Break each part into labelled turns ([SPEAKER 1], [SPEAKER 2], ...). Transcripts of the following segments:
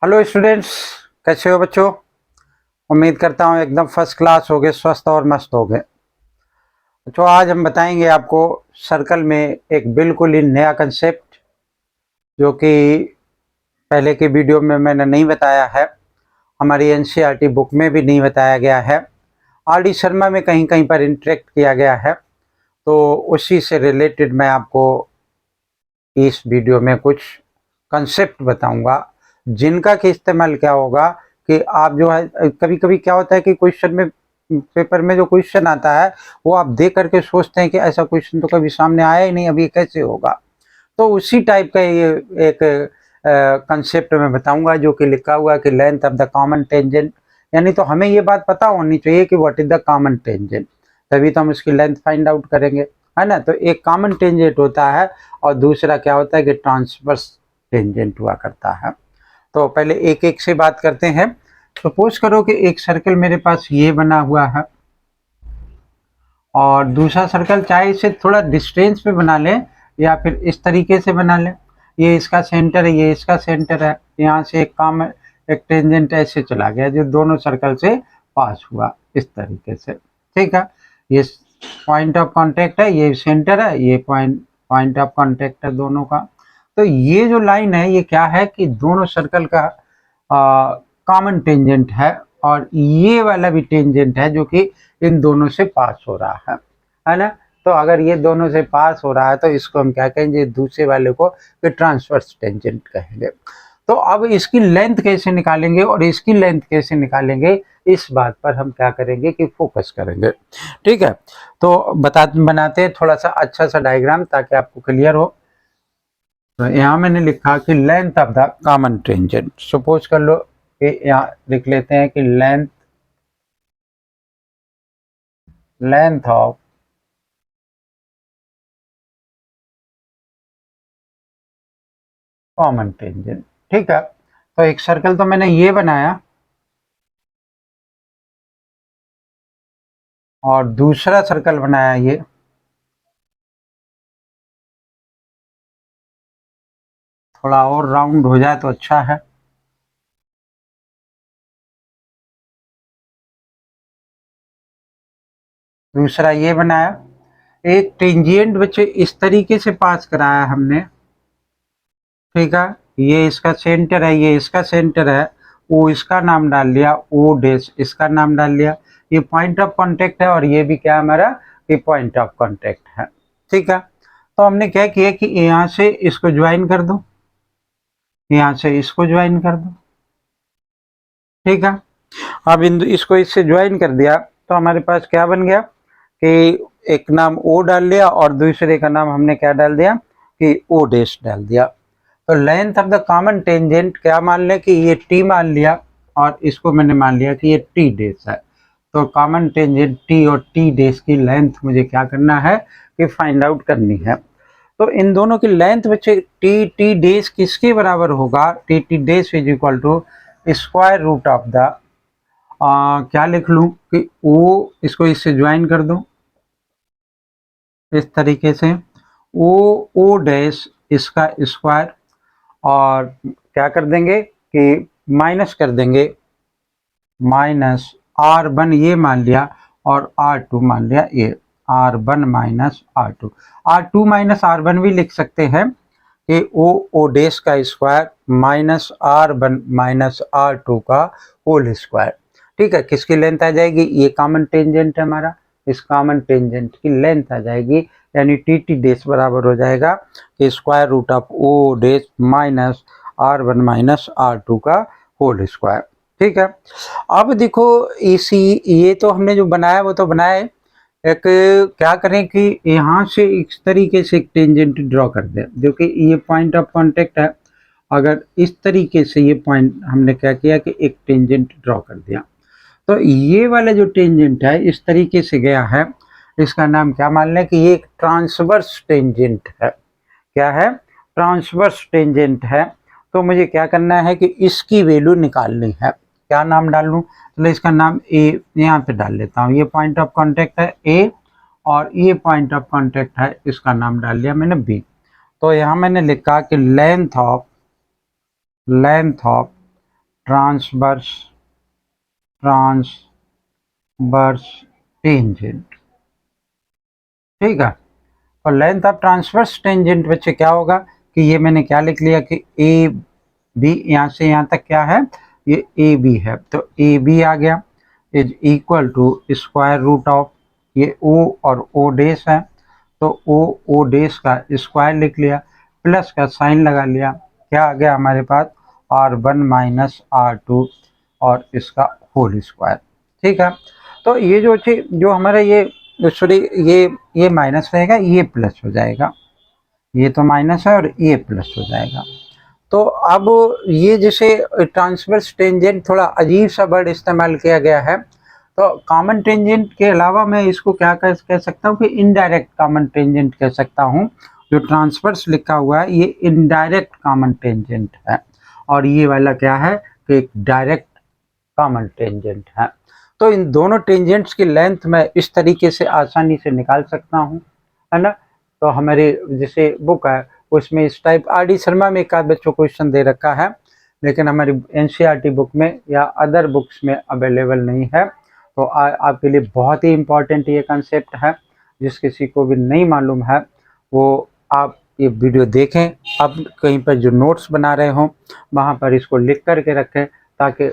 [SPEAKER 1] Hello students, कैसे हो बच्चों। उम्मीद करता हूँ एकदम फर्स्ट क्लास हो गए, स्वस्थ और मस्त हो गए। तो आज हम बताएंगे आपको सर्कल में एक बिल्कुल ही नया कंसेप्ट, जो कि पहले की वीडियो में मैंने नहीं बताया है, हमारी एनसीईआरटी बुक में भी नहीं बताया गया है, आर डी शर्मा में कहीं कहीं पर इंटरेक्ट किया गया है। तो उसी से रिलेटेड मैं आपको इस वीडियो में कुछ कंसेप्ट बताऊंगा, जिनका कि इस्तेमाल क्या होगा कि आप जो है, कभी कभी क्या होता है कि क्वेश्चन में, पेपर में जो क्वेश्चन आता है वो आप देख करके सोचते हैं कि ऐसा क्वेश्चन तो कभी सामने आया ही नहीं, अभी कैसे होगा। तो उसी टाइप का ये एक कंसेप्ट मैं बताऊंगा, जो कि लिखा हुआ है कि length of the common tangent. यानी तो हमें ये बात पता होनी चाहिए कि what is the common tangent, तभी तो हम इसकी लेंथ फाइंड आउट करेंगे, है ना। तो एक कॉमन टेंजेंट होता है और दूसरा क्या होता है कि ट्रांसवर्स टेंजेंट हुआ करता है। तो पहले एक एक से बात करते हैं। सपोज करो कि एक सर्कल मेरे पास ये बना हुआ है और दूसरा सर्कल चाहे इसे थोड़ा डिस्टेंस पे बना ले या फिर इस तरीके से बना ले। ये इसका सेंटर है, ये इसका सेंटर है, यहाँ से एक टेंजेंट ऐसे चला गया जो दोनों सर्कल से पास हुआ, इस तरीके से। ठीक है, ये पॉइंट ऑफ कांटेक्ट है, ये सेंटर है, ये पॉइंट ऑफ कांटेक्ट है दोनों का। तो ये जो लाइन है ये क्या है कि दोनों सर्कल का कॉमन टेंजेंट है, और ये वाला भी टेंजेंट है जो कि इन दोनों से पास हो रहा है ना। तो अगर ये दोनों से पास हो रहा है तो इसको हम क्या कहेंगे, दूसरे वाले को ट्रांसवर्स टेंजेंट कहेंगे। तो अब इसकी लेंथ कैसे निकालेंगे और इसकी लेंथ कैसे निकालेंगे, इस बात पर हम क्या करेंगे कि फोकस करेंगे। ठीक है, तो बनाते हैं थोड़ा सा अच्छा सा डायग्राम ताकि आपको क्लियर हो। तो यहाँ मैंने लिखा कि length of the common tangent. Suppose कर लो कि यहाँ लिख लेते हैं कि लेंथ ऑफ कॉमन टेंजेंट। ठीक है, तो एक सर्कल तो मैंने ये बनाया और दूसरा सर्कल बनाया ये। थोड़ा और राउंड हो जाए तो अच्छा है। दूसरा ये बनाया। एक टेंजेंट बच्चे इस तरीके से पास कराया हमने। ठीक है, ये इसका सेंटर है, ये इसका सेंटर है, ओ इसका नाम डाल लिया, ओ डैश इसका नाम डाल लिया। ये पॉइंट ऑफ कांटेक्ट है और ये भी क्या हमारा कि पॉइंट ऑफ कांटेक्ट है। ठीक है, तो हमने क्या किया कि यहाँ से इसको ज्वाइन कर दो, यहाँ से इसको ज्वाइन कर दो। ठीक है, अब इसको इससे ज्वाइन कर दिया तो हमारे पास क्या बन गया कि एक नाम ओ डाल लिया और दूसरे का नाम हमने क्या डाल दिया कि ओ डैश डाल दिया। तो length of the common tangent क्या मान लें कि ये टी मान लिया और इसको मैंने मान लिया कि ये टी डैश है। तो कॉमन टेंजेंट टी और टी डैश की लेंथ मुझे क्या करना है कि फाइंड आउट करनी है। तो इन दोनों की लेंथ बच्चे टी टी डैश किसके बराबर होगा, T T dash is equal to square root of the, क्या लिख लूं कि ओ, इसको इससे ज्वाइन कर दो इस तरीके से, ओ ओ डैश इसका स्क्वायर, और क्या कर देंगे कि माइनस कर देंगे, माइनस R1 ये मान लिया और R2 मान लिया, ये R1 minus R2। R2 minus R1 भी लिख सकते हैं कि ओ डैश का square minus R1 minus R2 का होल स्क्वायर। ठीक है, किसकी लेंथ आ जाएगी, ये कॉमन टेंजेंट है हमारा, इस कॉमन टेंजेंट की लेंथ आ जाएगी, यानी टी टी डैश बराबर हो जाएगा कि square root of O dash minus R1 minus R2 का होल स्क्वायर। ठीक है, अब देखो इसी, ये तो हमने जो बनाया वो तो बनाया है। एक क्या करें कि यहाँ से इस तरीके से एक टेंजेंट ड्रॉ कर दें, जो कि ये पॉइंट ऑफ कांटेक्ट है। अगर इस तरीके से ये पॉइंट हमने क्या किया कि एक टेंजेंट ड्रॉ कर दिया, तो ये वाला जो टेंजेंट है इस तरीके से गया है, इसका नाम क्या मान लें कि ये एक ट्रांसवर्स टेंजेंट है। क्या है, ट्रांसवर्स टेंजेंट है। तो मुझे क्या करना है कि इसकी वैल्यू निकालनी है। क्या नाम डाल लूँ, तो इसका नाम ए यहाँ पे डाल लेता हूँ। ये पॉइंट ऑफ कांटेक्ट है ए और ये पॉइंट ऑफ कांटेक्ट है, इसका नाम डाल लिया मैंने बी। तो यहाँ मैंने लिखा कि लेंथ ऑफ ट्रांसवर्स टेंजेंट, ठीक है। और लेंथ ऑफ ट्रांसवर्स टेंजेंट बच्चे क्या होगा कि ये मैंने क्या लिख लिया कि ए बी, यहाँ से यहाँ तक क्या है, ये ए बी है, तो ए बी आ गया is equal to square root of, ये ओ और ओ डेश है तो ओ डेश का स्क्वायर लिख लिया, प्लस का साइन लगा लिया, क्या आ गया हमारे पास R1 माइनस R2 और इसका होल स्क्वायर, ठीक है। तो ये जो हमारा ये सॉरी ये माइनस रहेगा, ये प्लस हो जाएगा, ये तो माइनस है और ये प्लस हो जाएगा। तो अब ये जैसे ट्रांसवर्स टेंजेंट थोड़ा अजीब सा वर्ड इस्तेमाल किया गया है, तो कॉमन टेंजेंट के अलावा मैं इसको क्या कह सकता हूँ कि इनडायरेक्ट कॉमन टेंजेंट कह सकता हूँ। जो ट्रांसवर्स लिखा हुआ है ये इनडायरेक्ट कॉमन टेंजेंट है और ये वाला क्या है कि एक डायरेक्ट कॉमन टेंजेंट है। तो इन दोनों टेंजेंट्स की लेंथ मैं इस तरीके से आसानी से निकाल सकता हूँ, है ना। तो हमारे जैसे बुक है उसमें इस टाइप RD शर्मा में एक आध बच्चों क्वेश्चन दे रखा है, लेकिन हमारी NCERT बुक में या अदर बुक्स में अवेलेबल नहीं है। तो आपके लिए बहुत ही इम्पोर्टेंट ये कंसेप्ट है, जिस किसी को भी नहीं मालूम है वो आप ये वीडियो देखें, अब कहीं पर जो नोट्स बना रहे हों वहाँ पर इसको लिख करके रखें, ताकि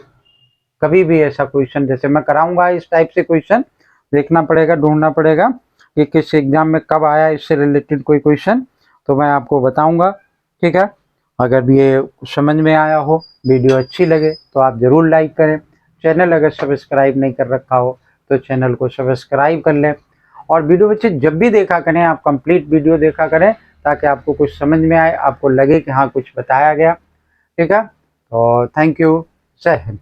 [SPEAKER 1] कभी भी ऐसा क्वेश्चन जैसे मैं कराऊंगा इस टाइप से क्वेश्चन देखना पड़ेगा, ढूंढना पड़ेगा कि किस एग्जाम में कब आया इससे रिलेटेड कोई क्वेश्चन, तो मैं आपको बताऊंगा, ठीक है। अगर भी ये समझ में आया हो, वीडियो अच्छी लगे तो आप ज़रूर लाइक करें, चैनल अगर सब्सक्राइब नहीं कर रखा हो तो चैनल को सब्सक्राइब कर लें, और वीडियो बच्चे जब भी देखा करें आप कंप्लीट वीडियो देखा करें ताकि आपको कुछ समझ में आए, आपको लगे कि हाँ कुछ बताया गया, ठीक है। तो थैंक यू, जय हिंद।